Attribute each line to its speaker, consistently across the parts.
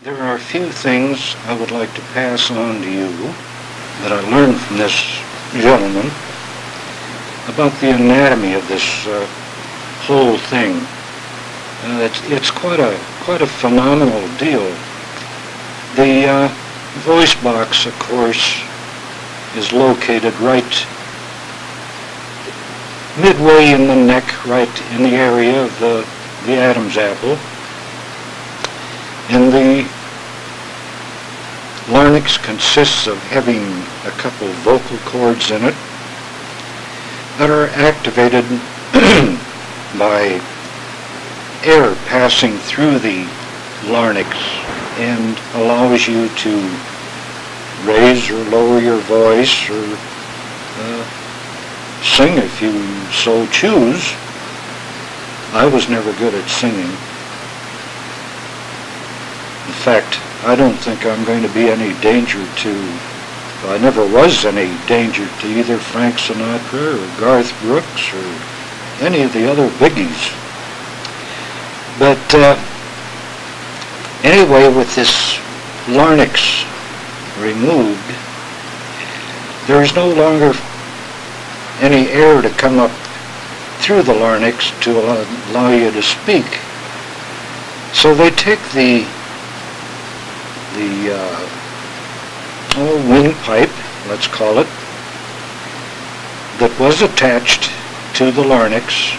Speaker 1: There are a few things I would like to pass on to you that I learned from this gentleman about the anatomy of this whole thing. It's quite a phenomenal deal. The voice box, of course, is located right midway in the neck, right in the area of the Adam's apple. And the larynx consists of having a couple vocal cords in it that are activated by air passing through the larynx and allows you to raise or lower your voice or sing if you so choose. I was never good at singing. In fact, I don't think I'm going to be any danger I never was any danger to either Frank Sinatra or Garth Brooks or any of the other biggies. But anyway, with this larynx removed, there is no longer any air to come up through the larynx to allow you to speak. So they take the windpipe, let's call it, that was attached to the larynx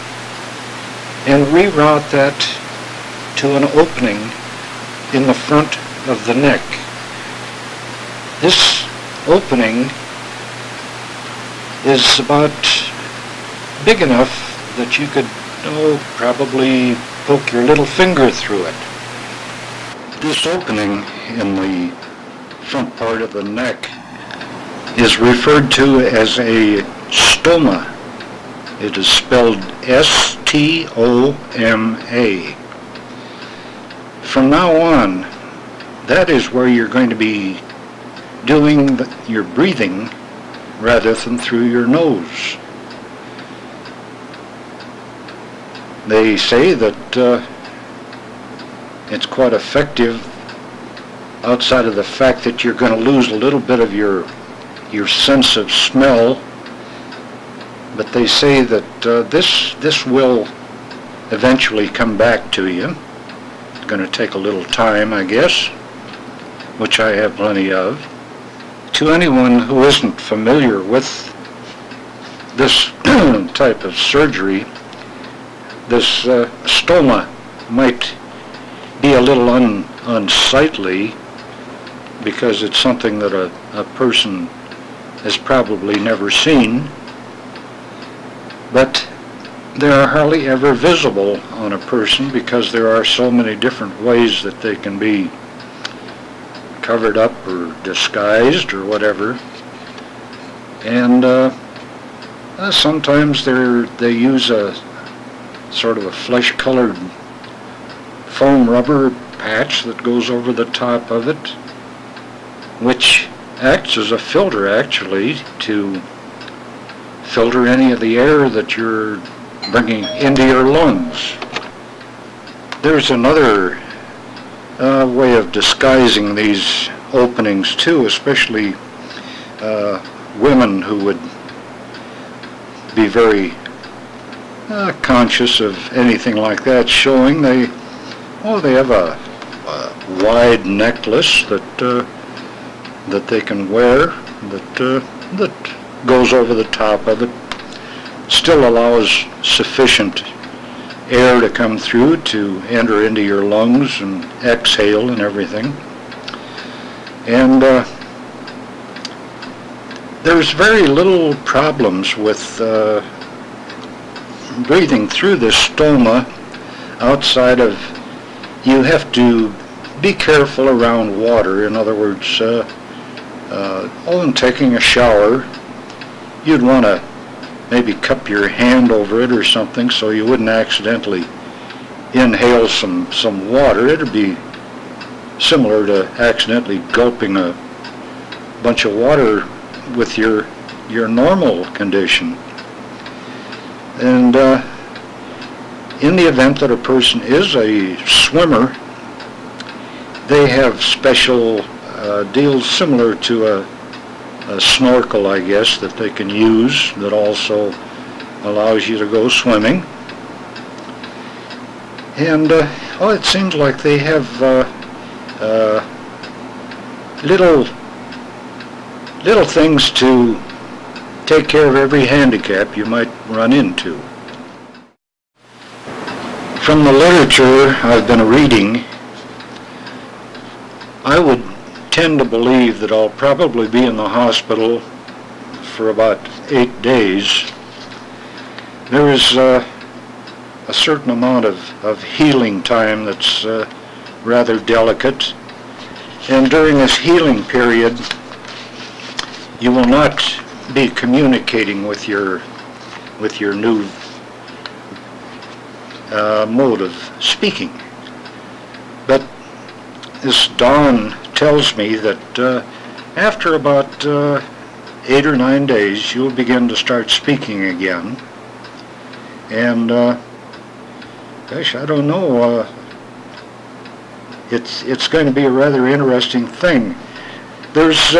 Speaker 1: and reroute that to an opening in the front of the neck. This opening is about big enough that you could probably poke your little finger through it. This opening in the front part of the neck is referred to as a stoma. It is spelled S-T-O-M-A. From now on, that is where you're going to be doing your breathing rather than through your nose. They say that it's quite effective outside of the fact that you're going to lose a little bit of your sense of smell, but they say that this will eventually come back to you. It's going to take a little time, I guess, which I have plenty of. To anyone who isn't familiar with this type of surgery, this stoma might be a little unsightly because it's something that a person has probably never seen, but they are hardly ever visible on a person because there are so many different ways that they can be covered up or disguised or whatever. And sometimes they use a sort of a flesh-colored foam rubber patch that goes over the top of it, which acts as a filter actually to filter any of the air that you're bringing into your lungs. There's another way of disguising these openings too, especially women who would be very conscious of anything like that showing. They have a wide necklace that they can wear that goes over the top of it, still allows sufficient air to come through to enter into your lungs and exhale and everything. And there's very little problems with breathing through this stoma outside of you have to be careful around water. In other words, in taking a shower, you'd want to maybe cup your hand over it or something so you wouldn't accidentally inhale some water. It'd be similar to accidentally gulping a bunch of water with your normal condition. And in the event that a person is a swimmer, they have special deals similar to a snorkel, I guess, that they can use that also allows you to go swimming. And oh, it seems like they have little things to take care of every handicap you might run into. From the literature I've been reading, I would tend to believe that I'll probably be in the hospital for about 8 days. There is a certain amount of healing time that's rather delicate, and during this healing period you will not be communicating with your new mode of speaking. But this Dawn tells me that after about 8 or 9 days you'll begin to start speaking again. And gosh, I don't know, it's going to be a rather interesting thing. There's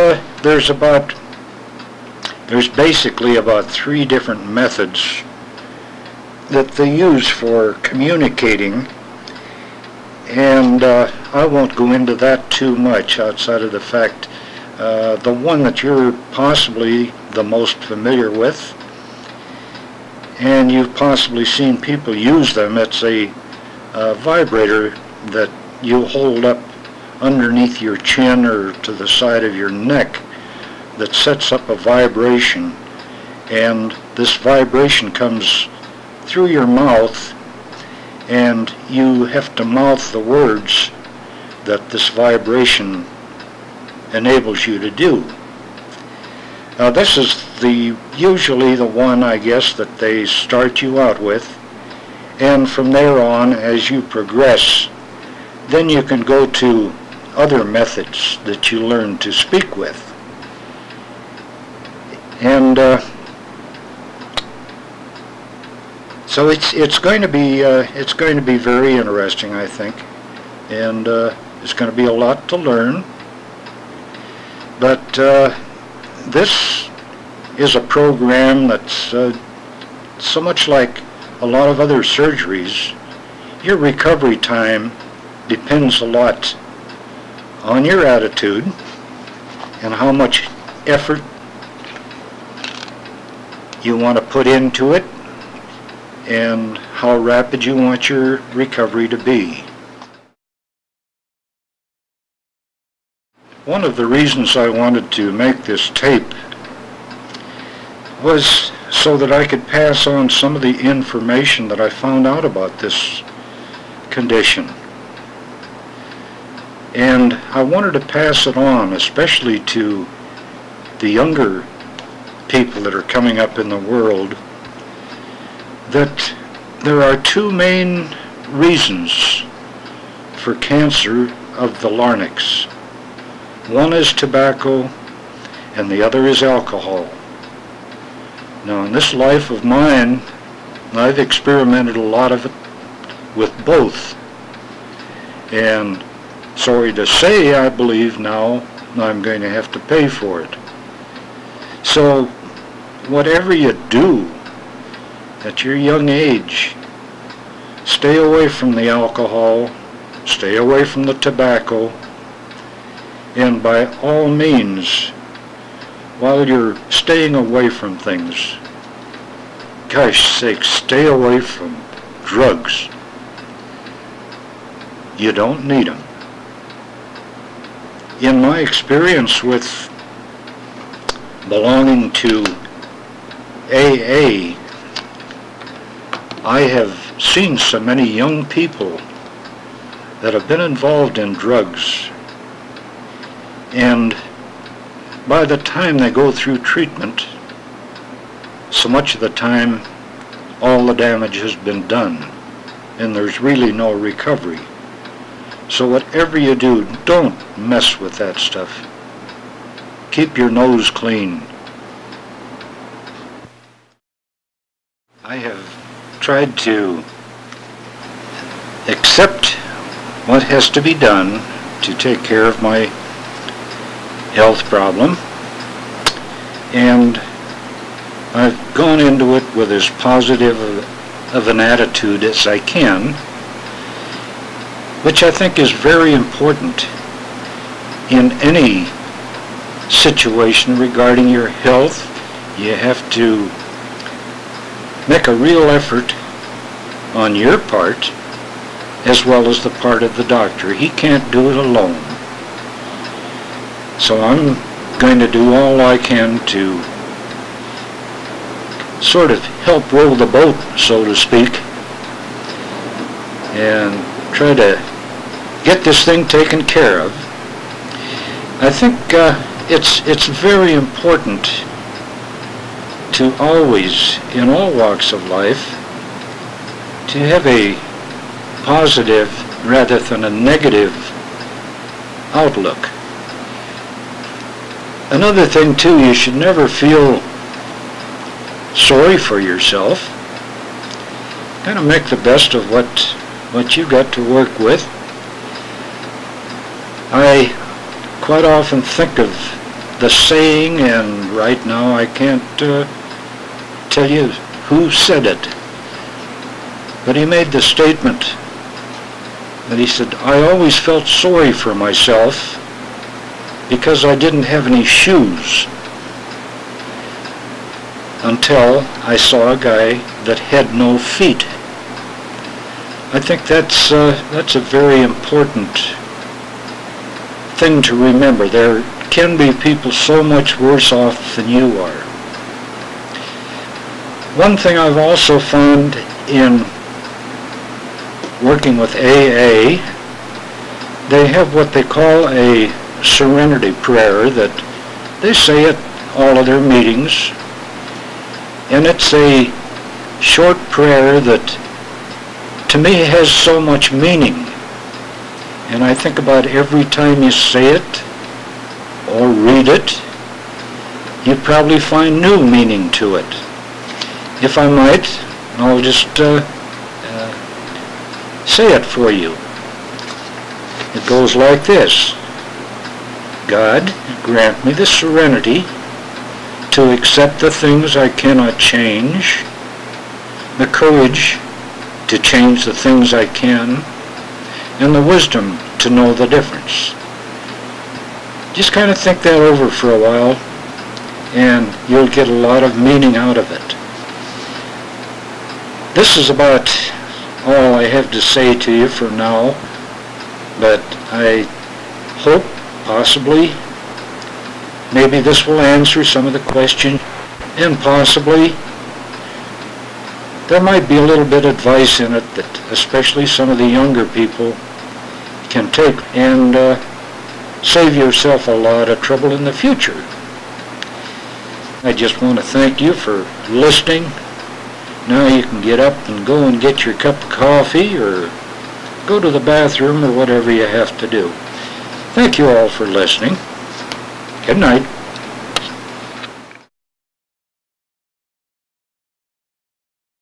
Speaker 1: basically about 3 different methods that they use for communicating, and I won't go into that too much outside of the fact the one that you're possibly the most familiar with, and you've possibly seen people use them. It's a vibrator that you hold up underneath your chin or to the side of your neck that sets up a vibration, and this vibration comes through your mouth, and you have to mouth the words that this vibration enables you to do. Now this is usually the one, I guess, that they start you out with, and from there on, as you progress, then you can go to other methods that you learn to speak with. And so it's going to be very interesting, I think, and it's going to be a lot to learn. But this is a program that's so much like a lot of other surgeries. Your recovery time depends a lot on your attitude and how much effort you want to put into it and how rapid you want your recovery to be. One of the reasons I wanted to make this tape was so that I could pass on some of the information that I found out about this condition. And I wanted to pass it on, especially to the younger people that are coming up in the world, that there are 2 main reasons for cancer of the larynx. One is tobacco and the other is alcohol. Now in this life of mine, I've experimented a lot of it with both, and sorry to say, I believe now I'm going to have to pay for it. So whatever you do at your young age, stay away from the alcohol, stay away from the tobacco, and by all means, while you're staying away from things, gosh sakes, stay away from drugs. You don't need them. In my experience with belonging to AA, I have seen so many young people that have been involved in drugs, and by the time they go through treatment, so much of the time all the damage has been done and there's really no recovery. So whatever you do, don't mess with that stuff. Keep your nose clean. I have tried to accept what has to be done to take care of my health problem, and I've gone into it with as positive of an attitude as I can, which I think is very important in any situation regarding your health. You have to make a real effort on your part as well as the part of the doctor. He can't do it alone. So I'm going to do all I can to sort of help roll the boat, so to speak, and try to get this thing taken care of. I think it's very important to always, in all walks of life, to have a positive rather than a negative outlook. Another thing too, you should never feel sorry for yourself. Kind of make the best of what you got to work with. I quite often think of the saying, and right now I can't tell you who said it, but he made the statement that he said, I always felt sorry for myself because I didn't have any shoes until I saw a guy that had no feet. I think that's a very important thing to remember. There can be people so much worse off than you are. One thing I've also found in working with AA, they have what they call a serenity prayer that they say at all of their meetings, and it's a short prayer that to me has so much meaning, and I think about every time you say it or read it, you probably find new meaning to it. If I might, I'll just say it for you. It goes like this: God, grant me the serenity to accept the things I cannot change, the courage to change the things I can, and the wisdom to know the difference. Just kind of think that over for a while, and you'll get a lot of meaning out of it. This is about all I have to say to you for now, but I hope possibly maybe this will answer some of the questions, and possibly there might be a little bit of advice in it that especially some of the younger people can take and save yourself a lot of trouble in the future. I just want to thank you for listening. Now you can get up and go and get your cup of coffee or go to the bathroom or whatever you have to do. Thank you all for listening. Good night.